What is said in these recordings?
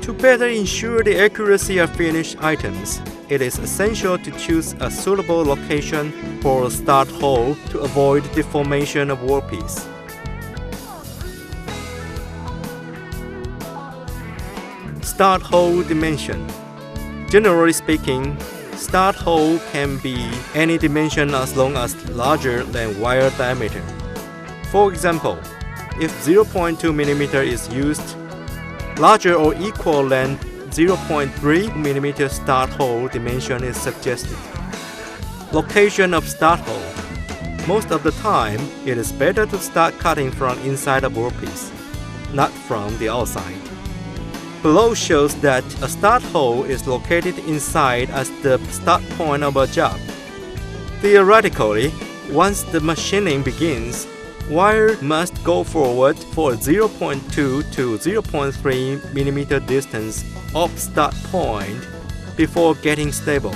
To better ensure the accuracy of finished items, it is essential to choose a suitable location for a start hole to avoid deformation of workpiece. Start hole dimension. Generally speaking, start hole can be any dimension as long as larger than wire diameter. For example, if 0.2 mm is used, larger or equal than 0.3 mm start hole dimension is suggested. Location of start hole. Most of the time, it is better to start cutting from inside a workpiece, not from the outside. Below shows that a start hole is located inside as the start point of a job. Theoretically, once the machining begins, wire must go forward for a 0.2 to 0.3 mm distance off start point before getting stable.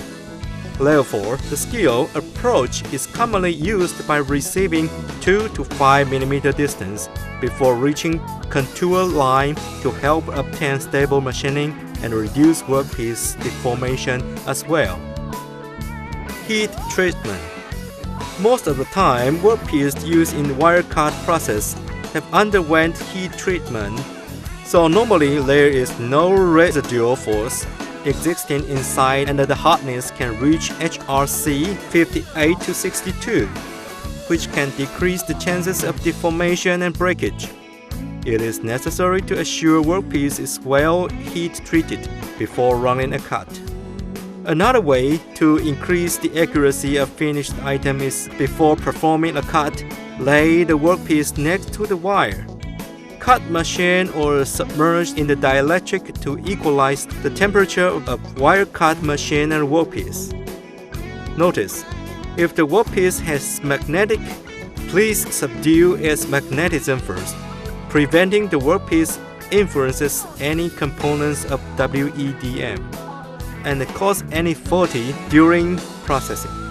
Therefore, the skill approach is commonly used by receiving 2 to 5 mm distance before reaching contour line to help obtain stable machining and reduce workpiece deformation as well. Heat treatment. Most of the time, workpieces used in wire cut process have underwent heat treatment, so normally there is no residual force existing inside and the hardness can reach HRC 58 to 62, which can decrease the chances of deformation and breakage. It is necessary to assure workpiece is well heat treated before running a cut. Another way to increase the accuracy of finished item is before performing a cut, lay the workpiece next to the wire. Cut machine or submerge in the dielectric to equalize the temperature of wire cut machine and workpiece. Notice, if the workpiece has magnetic, please subdue its magnetism first, preventing the workpiece influences any components of WEDM and cause any faulty during processing.